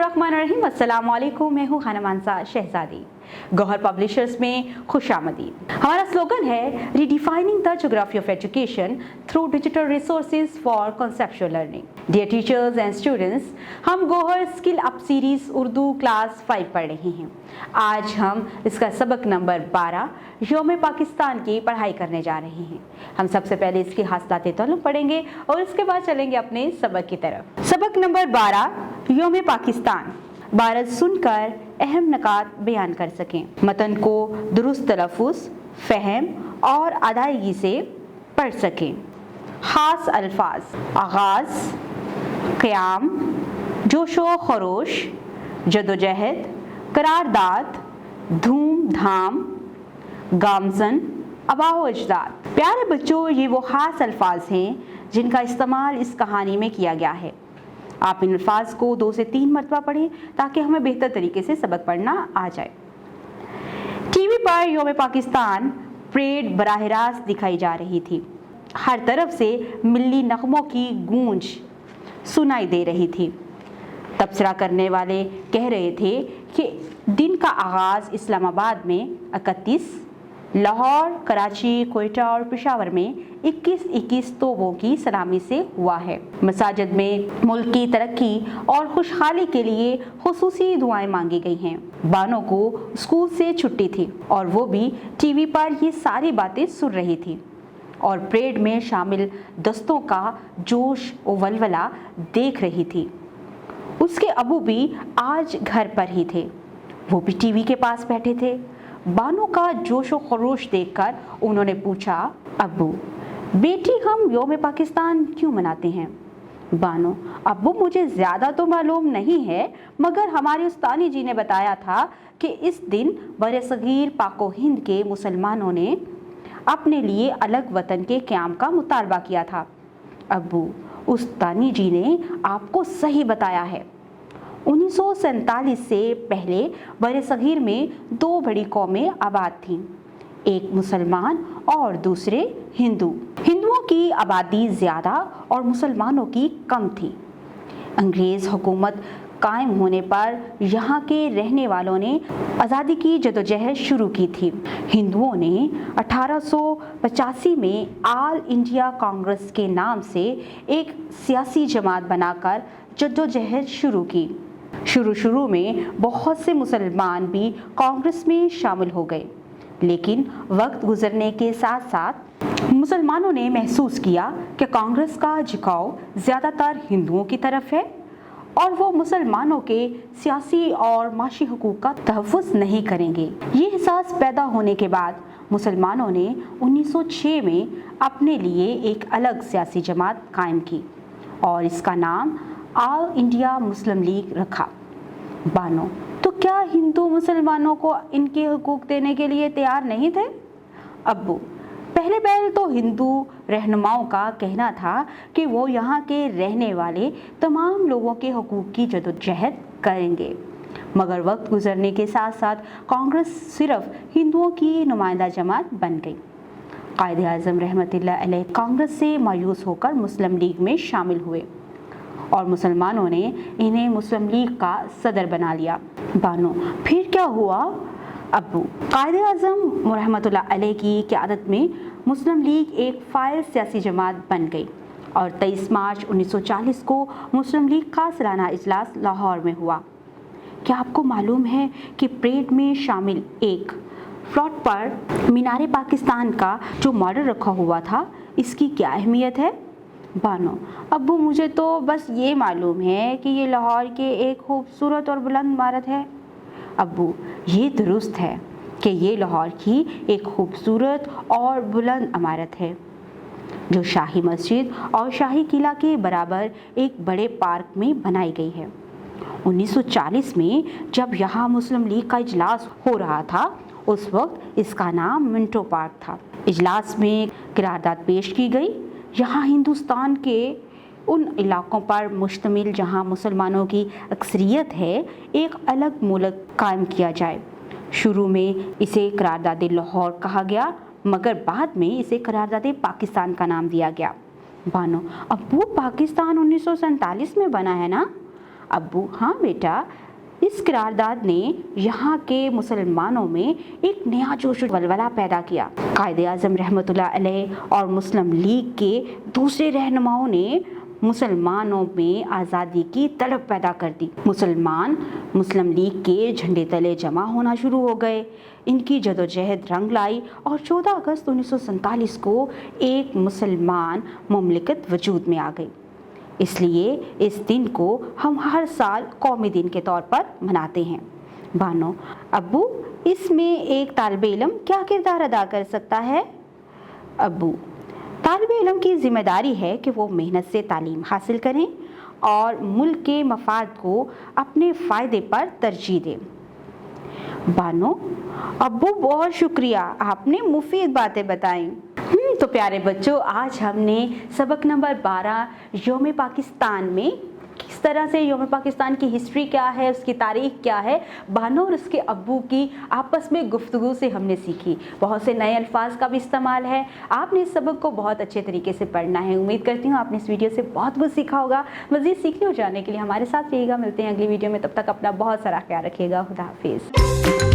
बिस्मिल्लाहिर्रहमानिर्रहीम। अस्सलाम वालेकुम। मैं हूँ खाना मानसा शहजादी। गौहर पब्लिशर्स में खुशामदीद। हमारा स्लोगन है redefining the geography of education through digital resources for conceptual learning. Dear teachers and students, हम Gauhar skill up series Urdu class 5 पढ़ रहे हैं। आज हम इसका सबक नंबर 12 यौम पाकिस्तान की पढ़ाई करने जा रहे हैं। हम सबसे पहले इसकी हासिलात तौलुम पढ़ेंगे और इसके बाद चलेंगे अपने सबक की तरफ। सबक नंबर 12 यौम पाकिस्तान। भारत सुनकर अहम नकात बयान कर सकें। मतन को दुरुस्त तलफ़ुज़, फ़हम और अदायगी से पढ़ सकें। ख़ास अल्फाज: आगाज़, क़याम, जोशो खरोश, जदोजहद, करारदाद, धूम धाम, गामज़न, आबाओ अजदाद। प्यारे बच्चों, ये वो ख़ास अल्फाज हैं जिनका इस्तेमाल इस कहानी में किया गया है। आप इन अल्फाज को 2 से 3 मरतबा पढ़ें ताकि हमें बेहतर तरीके से सबक पढ़ना आ जाए। टीवी पर यौम पाकिस्तान परेड बराह रास्त दिखाई जा रही थी। हर तरफ से मिल्ली नगमों की गूंज सुनाई दे रही थी। तबसरा करने वाले कह रहे थे कि दिन का आगाज़ इस्लामाबाद में 31, लाहौर, कराची, कोयटा और पेशावर में 21-21 तोपों की सलामी से हुआ है। मसाजिद में मुल्क की तरक्की और खुशहाली के लिए खुसूसी दुआएं मांगी गई हैं। बानों को स्कूल से छुट्टी थी और वो भी टीवी पर ये सारी बातें सुन रही थी और परेड में शामिल दस्तों का जोश और वलवला देख रही थी। उसके अबू भी आज घर पर ही थे। वो भी टीवी के पास बैठे थे। बानो का जोशो खरोश देखकर उन्होंने पूछा, अब्बू बेटी, हम यौम पाकिस्तान क्यों मनाते हैं? बानो: अब्बू, मुझे ज़्यादा तो मालूम नहीं है, मगर हमारे उस्तानी जी ने बताया था कि इस दिन बरसगीर पाको हिंद के मुसलमानों ने अपने लिए अलग वतन के क़याम का मुतालबा किया था। अब्बू, उस्तानी जी ने आपको सही बताया है। 1947 से पहले बरसगीर में 2 बड़ी कौमें आबाद थीं, एक मुसलमान और दूसरे हिंदू। हिंदुओं की आबादी ज़्यादा और मुसलमानों की कम थी। अंग्रेज़ हुकूमत कायम होने पर यहाँ के रहने वालों ने आज़ादी की जदोजहद शुरू की थी। हिंदुओं ने 1885 में ऑल इंडिया कांग्रेस के नाम से एक सियासी जमात बनाकर जदोजहद शुरू की। शुरू में बहुत से मुसलमान भी कांग्रेस में शामिल हो गए, लेकिन वक्त गुजरने के साथ साथ मुसलमानों ने महसूस किया कि कांग्रेस का झुकाव ज़्यादातर हिंदुओं की तरफ है और वो मुसलमानों के सियासी और माशी हुकूक का तहफ़्फ़ुज़ नहीं करेंगे। ये एहसास पैदा होने के बाद मुसलमानों ने 1906 में अपने लिए एक अलग सियासी जमात कायम की और इसका नाम ऑल इंडिया मुस्लिम लीग रखा। बानो: तो क्या हिंदू मुसलमानों को इनके हुकूक देने के लिए तैयार नहीं थे? अब्बू: पहले तो हिंदू रहनुमाओं का कहना था कि वो यहाँ के रहने वाले तमाम लोगों के हुकूक की जदोजहद करेंगे, मगर वक्त गुजरने के साथ साथ कांग्रेस सिर्फ हिंदुओं की नुमाइंदा जमात बन गई। कायदे आज़म रहमतुल्लाह अलैह कांग्रेस से मायूस होकर मुस्लिम लीग में शामिल हुए और मुसलमानों ने इन्हें मुस्लिम लीग का सदर बना लिया। बानो: फिर क्या हुआ? अब्बू: कायदे आज़म रहमतुल्लाह अलैह की क़यादत में मुस्लिम लीग एक फ़ाइल सियासी जमात बन गई और 23 मार्च 1940 को मुस्लिम लीग का सालाना इजलास लाहौर में हुआ। क्या आपको मालूम है कि परेड में शामिल एक फ्लॉट पर मीनारे पाकिस्तान का जो मॉडल रखा हुआ था, इसकी क्या अहमियत है? बानो: अब्बू, मुझे तो बस ये मालूम है कि ये लाहौर के एक खूबसूरत और बुलंद इमारत है। अब्बू: ये दुरुस्त है कि ये लाहौर की एक खूबसूरत और बुलंद इमारत है जो शाही मस्जिद और शाही किला के बराबर एक बड़े पार्क में बनाई गई है। 1940 में जब यहाँ मुस्लिम लीग का इजलास हो रहा था, उस वक्त इसका नाम मिंटो पार्क था। इजलास में करारदाद पेश की गई। यहाँ हिंदुस्तान के उन इलाकों पर मुश्तमिल जहाँ मुसलमानों की अक्सरियत है, एक अलग मुल्क कायम किया जाए। शुरू में इसे करारदाद लाहौर कहा गया, मगर बाद में इसे करारदाद पाकिस्तान का नाम दिया गया। बानो: अब वो पाकिस्तान 1947 में बना है ना? अब्बू, हाँ बेटा, इस करारदाद ने यहाँ के मुसलमानों में एक नया जोश और वलवला पैदा किया। कायदे आज़म रहमतुल्लाह अलैह और मुस्लिम लीग के दूसरे रहनुमाओं ने मुसलमानों में आज़ादी की तड़प पैदा कर दी। मुसलमान मुस्लिम लीग के झंडे तले जमा होना शुरू हो गए। इनकी जदोजहद रंग लाई और 14 अगस्त 1947 को एक मुसलमान मुमलिकत वजूद में आ गई। इसलिए इस दिन को हम हर साल कौमी दिन के तौर पर मनाते हैं। बानो, अब्बू, इसमें एक तालिबे इल्म क्या किरदार अदा कर सकता है? अब्बू, तालिबे इल्म की जिम्मेदारी है कि वो मेहनत से तालीम हासिल करें और मुल्क के मफाद को अपने फ़ायदे पर तरजीह दें। बानो, अब्बू बहुत शुक्रिया, आपने मुफीद बातें बताई। तो प्यारे बच्चों, आज हमने सबक नंबर 12 यौम पाकिस्तान में किस तरह से यौम पाकिस्तान की हिस्ट्री क्या है, उसकी तारीख क्या है, बानो और उसके अब्बू की आपस में गुफ्तगू से हमने सीखी। बहुत से नए अल्फाज का भी इस्तेमाल है। आपने इस सबक को बहुत अच्छे तरीके से पढ़ना है। उम्मीद करती हूँ आपने इस वीडियो से बहुत कुछ सीखा होगा। मज़ीद सीखने और जानने के लिए हमारे साथ रहिएगा। मिलते हैं अगली वीडियो में, तब तक अपना बहुत सारा ख्याल रखिएगा। खुदा हाफिज़।